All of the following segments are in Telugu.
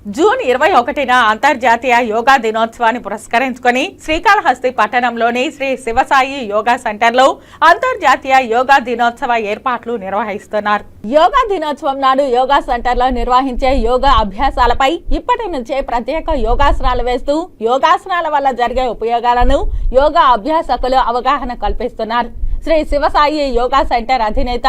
జూన్ 21న అంతర్జాతీయ యోగా దినోత్సవాన్ని పురస్కరించుకొని శ్రీకాళహస్తి పట్టణంలోని శ్రీ శివసాయి యోగా సెంటర్లో అంతర్జాతీయ యోగా దినోత్సవ ఏర్పాట్లు నిర్వహిస్తున్నారు. యోగా దినోత్సవం నాడు యోగా సెంటర్లో నిర్వహించే యోగా అభ్యాసాలపై ఇప్పటి నుంచే ప్రత్యేక యోగాసనాలు వేస్తూ యోగాసనాల వల్ల జరిగే ఉపయోగాలను యోగా అభ్యాసకులు అవగాహన కల్పిస్తున్నారు. శ్రీ శివసాయి యోగా సెంటర్ అధినేత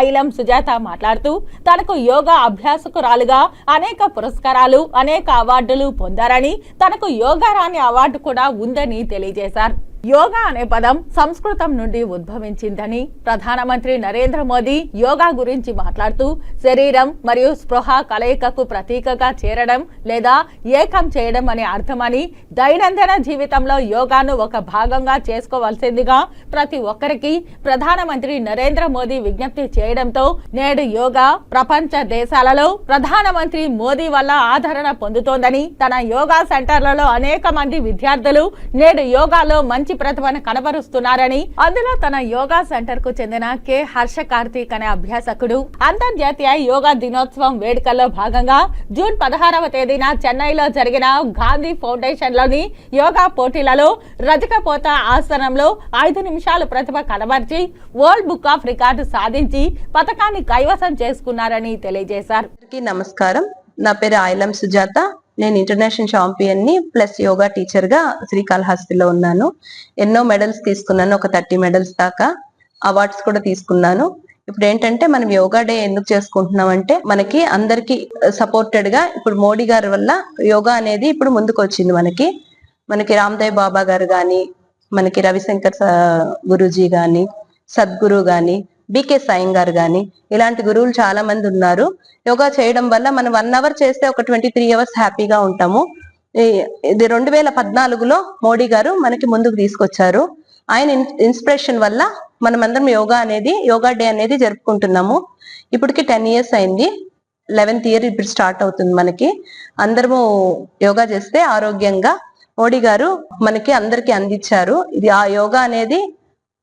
ఐలం సుజాత మాట్లాడుతూ తనకు యోగా అభ్యాసకురాలుగా అనేక పురస్కారాలు అనేక అవార్డులు పొందారని తనకు యోగా రాణి అవార్డు కూడా ఉందని తెలియజేశారు. యోగా అనే పదం సంస్కృతం నుండి ఉద్భవించిందని ప్రధానమంత్రి నరేంద్ర మోదీ యోగా గురించి మాట్లాడుతూ శరీరం మరియు స్పృహ కలయికకు ప్రతీకగా చేరడం లేదా ఏకం చేయడం అనే అర్థమని దైనందిన జీవితంలో యోగాను ఒక భాగంగా చేసుకోవాల్సిందిగా ప్రతి ఒక్కరికి ప్రధానమంత్రి నరేంద్ర మోదీ విజ్ఞప్తి చేయడంతో నేడు యోగా ప్రపంచ దేశాలలో ప్రధానమంత్రి మోదీ వల్ల ఆదరణ పొందుతోందని తన యోగా సెంటర్లలో అనేక మంది విద్యార్థులు నేడు యోగాలో మంచి ప్రతిభను కనబరుస్తున్నారని అందులో తన యోగా సెంటర్ కు చెందిన కె హర్ష కార్తీక్ అనే అభ్యాసకుడు అంతర్జాతీయ యోగా దినోత్సవం వేడుకల్లో భాగంగా జూన్ 16వ తేదీన చెన్నైలో జరిగిన గాంధీ ఫౌండేషన్ లోని యోగా పోటీలలో రజకపోత ఆసనంలో 5 నిమిషాలు ప్రతిభ కనబర్చి వరల్డ్ బుక్ ఆఫ్ రికార్డు సాధించి పతకాన్ని కైవసం చేసుకున్నారని తెలియజేశారు. నమస్కారం, నా పేరు ఐలం సుజాత. నేను ఇంటర్నేషనల్ ఛాంపియన్ ని ప్లస్ యోగా టీచర్ గా శ్రీకాళహస్తిలో ఉన్నాను. ఎన్నో మెడల్స్ తీసుకున్నాను, ఒక 30 మెడల్స్ దాకా. అవార్డ్స్ కూడా తీసుకున్నాను. ఇప్పుడు ఏంటంటే మనం యోగా డే ఎందుకు చేసుకుంటున్నాం అంటే మనకి అందరికి సపోర్టెడ్ గా ఇప్పుడు మోడీ గారి వల్ల యోగా అనేది ఇప్పుడు ముందుకు వచ్చింది. మనకి రామ్దేవ్ బాబా గారు గాని, మనకి రవిశంకర్ గురూజీ గాని, సద్గురు గాని, బికే సాయం గారు గాని, ఇలాంటి గురువులు చాలా మంది ఉన్నారు. యోగా చేయడం వల్ల మనం 1 అవర్ చేస్తే ఒక 23 అవర్స్ హ్యాపీగా ఉంటాము. ఇది 2014లో మోడీ గారు మనకి ముందుకు తీసుకొచ్చారు. ఆయన ఇన్స్పిరేషన్ వల్ల మనమందరం యోగా డే అనేది జరుపుకుంటున్నాము. ఇప్పటికి 10 ఇయర్స్ అయింది. 11th ఇయర్ ఇప్పుడు స్టార్ట్ అవుతుంది. మనకి అందరము యోగా చేస్తే ఆరోగ్యంగా మోడీ గారు మనకి అందరికి అందించారు. ఇది ఆ యోగా అనేది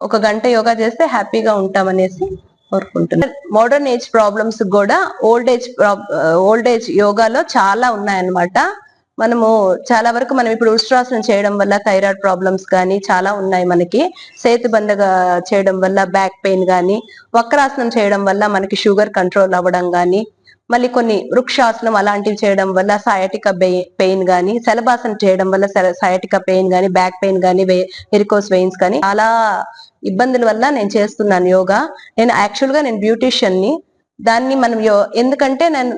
1 గంట యోగా చేస్తే హ్యాపీగా ఉంటామనేసి కోరుకుంటున్నాను. మోడర్న్ ఏజ్ ప్రాబ్లమ్స్ కూడా ఓల్డ్ ఏజ్ యోగాలో చాలా ఉన్నాయన్నమాట. మనము చాలా వరకు మనం ఇప్పుడు ఉష్ట్రాసనం చేయడం వల్ల థైరాయిడ్ ప్రాబ్లమ్స్ కానీ చాలా ఉన్నాయి. మనకి సేతుబందగా చేయడం వల్ల బ్యాక్ పెయిన్ కానీ, వక్రాసనం చేయడం వల్ల మనకి షుగర్ కంట్రోల్ అవ్వడం కానీ, మళ్ళీ కొన్ని వృక్షాసనం అలాంటివి చేయడం వల్ల సయాటికా పెయిన్ కానీ, శలభాసనం చేయడం వల్ల సయాటికా పెయిన్ కానీ, బ్యాక్ పెయిన్ కానీ, వెరికోస్ వెయిన్స్ కానీ చాలా ఇబ్బందుల వల్ల నేను చేస్తున్నాను యోగా. నేను యాక్చువల్ గా బ్యూటిషియన్ ని. దాన్ని మనం ఎందుకంటే నేను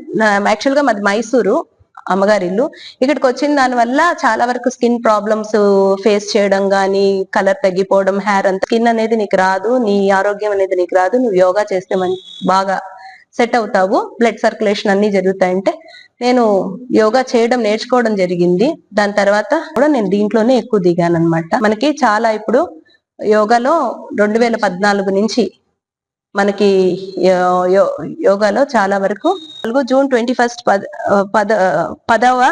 యాక్చువల్ గా మాది మైసూరు అమ్మగారి ఇల్లు. ఇక్కడికి వచ్చిన దాని వల్ల చాలా వరకు స్కిన్ ప్రాబ్లమ్స్ ఫేస్ చేయడం గానీ, కలర్ తగ్గిపోవడం, హెయిర్ అంతా స్కిన్ అనేది నీకు రాదు, నీ ఆరోగ్యం అనేది నీకు రాదు, నువ్వు యోగా చేస్తే బాగా సెట్ అవుతావు, బ్లడ్ సర్క్యులేషన్ అన్ని జరుగుతాయంటే నేను యోగా చేయడం నేర్చుకోవడం జరిగింది. దాని తర్వాత కూడా నేను దీంట్లోనే ఎక్కువ దిగాను అనమాట. మనకి చాలా ఇప్పుడు యోగాలో 2014 నుంచి మనకి యోగాలో చాలా వరకు జూన్ 21 10వ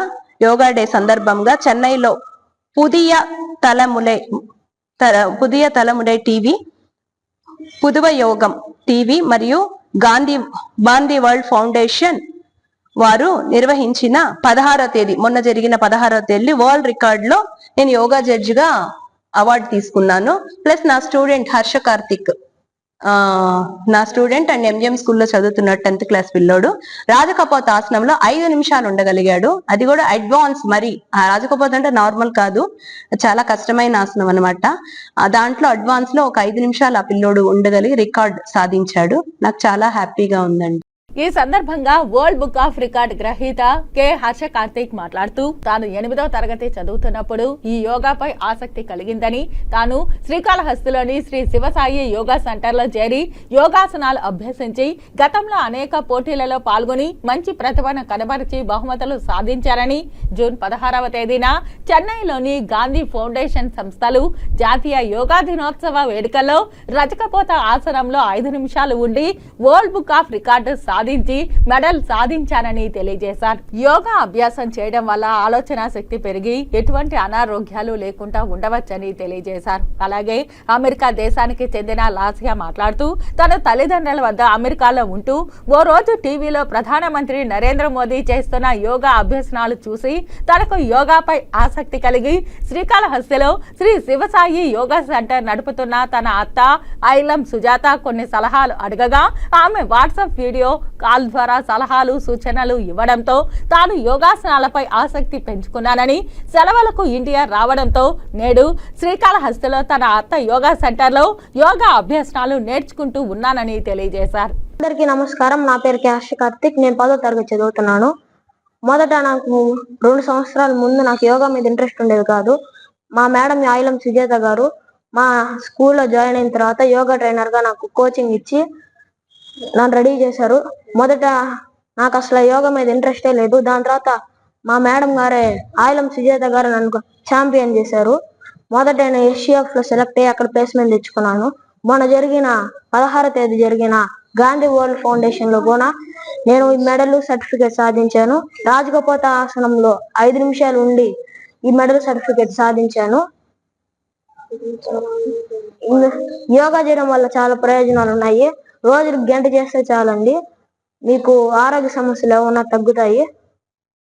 యోగా డే సందర్భంగా చెన్నైలో పుదియ తలములై టీవీ, పుదువ యోగం టీవీ మరియు గాంధీ వరల్డ్ ఫౌండేషన్ వారు నిర్వహించిన 16వ తేదీ మొన్న జరిగిన 16వ తేదీ వరల్డ్ రికార్డ్ లో నేను యోగా జడ్జిగా అవార్డు తీసుకున్నాను. ప్లస్ నా స్టూడెంట్ హర్ష కార్తిక్, నా స్టూడెంట్ అండ్ ఎంజిఎం స్కూల్లో చదువుతున్న 10th క్లాస్ పిల్లోడు రాజకపోత ఆసనంలో 5 నిమిషాలు ఉండగలిగాడు. అది కూడా అడ్వాన్స్. మరి ఆ రాజకపోత అంటే నార్మల్ కాదు, చాలా కష్టమైన ఆసనం అనమాట. దాంట్లో అడ్వాన్స్ లో ఒక 5 నిమిషాలు ఆ పిల్లోడు ఉండగలిగి రికార్డ్ సాధించాడు. నాకు చాలా హ్యాపీగా ఉందండి. ఈ సందర్భంగా వరల్డ్ బుక్ ఆఫ్ రికార్డ్ గ్రహీత కె హర్ష కార్తీక్ మాట్లాడుతూ తాను 8వ తరగతి చదువుతున్నప్పుడు ఈ యోగాపై ఆసక్తి కలిగిందని, తాను శ్రీకాళహస్తిలోని శ్రీ శివసాయి యోగా సెంటర్ లో చేరి యోగాసనాలు అభ్యసించి గతంలో అనేక పోటీలలో పాల్గొని మంచి ప్రతిభను కనబరిచి బహుమతులు సాధించారని, జూన్ 16వ తేదీన చెన్నైలోని గాంధీ ఫౌండేషన్ సంస్థలు జాతీయ యోగా దినోత్సవ వేడుకల్లో రజకపోత ఆసనంలో 5 నిమిషాలు ఉండి వరల్డ్ బుక్ ఆఫ్ రికార్డు సాధించారు సాధించి మెడల్ సాధించానని తెలియజేశారు. యోగా అభ్యాసం చేయడం వల్ల ఆలోచన శక్తి పెరిగి ఎటువంటి అనారోగ్యాలు లేకుండా ఉండవచ్చని తెలియజేశారు. అలాగే అమెరికా దేశానికి చెందిన లాసియా మాట్లాడుతూ తన తల్లిదండ్రుల వద్ద అమెరికాలో ఉంటూ ఓ రోజు టీవీలో ప్రధానమంత్రి నరేంద్ర మోదీ చేస్తున్న యోగా అభ్యసనాలు చూసి తనకు యోగాపై ఆసక్తి కలిగి శ్రీకాళహస్తిలో శ్రీ శివసాయి యోగా సెంటర్ నడుపుతున్న తన అత్త ఐలం సుజాత కొన్ని సలహాలు అడగగా ఆమె వాట్సాప్ వీడియో కాల్ ద్వారా సలహాలు సూచనలు ఇవ్వడంతో తాను యోగాసనాలపై ఆసక్తి పెంచుకున్నానని, సెలవులకు ఇండియా రావడంతో నేడు శ్రీకాళహస్తిలో తన అత్త యోగా సెంటర్లో యోగా అభ్యసనాలు నేర్చుకుంటూ ఉన్నానని తెలియజేశారు. అందరికీ నమస్కారం. నా పేరు క్యాష్ కార్తిక్. నేను 10వ తరగతి చదువుతున్నాను. మొదట నాకు 2 సంవత్సరాల ముందు నాకు యోగా మీద ఇంట్రెస్ట్ ఉండేది కాదు. మా మేడం ఐలం సుజాత గారు మా స్కూల్లో జాయిన్ అయిన తర్వాత యోగా ట్రైనర్ గా నాకు కోచింగ్ ఇచ్చి నన్ను రెడీ చేశారు. మొదట నాకు అసలు యోగా మీద ఇంట్రెస్టే లేదు. దాని తర్వాత మా మేడం గారే ఐలం సుజాత గారు నన్ను ఛాంపియన్ చేశారు. మొదట నేను SCF లో సెలెక్ట్ అయ్యి అక్కడ ప్లేస్మెంట్ తెచ్చుకున్నాను. మొన్న జరిగిన 16వ తేదీ జరిగిన గాంధీ వరల్డ్ ఫౌండేషన్ లో కూడా నేను ఈ మెడల్ సర్టిఫికేట్ సాధించాను. రాజగోపాత ఆసనంలో 5 నిమిషాలు ఉండి ఈ మెడల్ సర్టిఫికేట్ సాధించాను. యోగా చేయడం వల్ల చాలా ప్రయోజనాలు ఉన్నాయి. రోజుకి 1 గంట చేస్తే చాలండి, మీకు ఆరోగ్య సమస్యలు ఏమన్నా తగ్గుతాయి.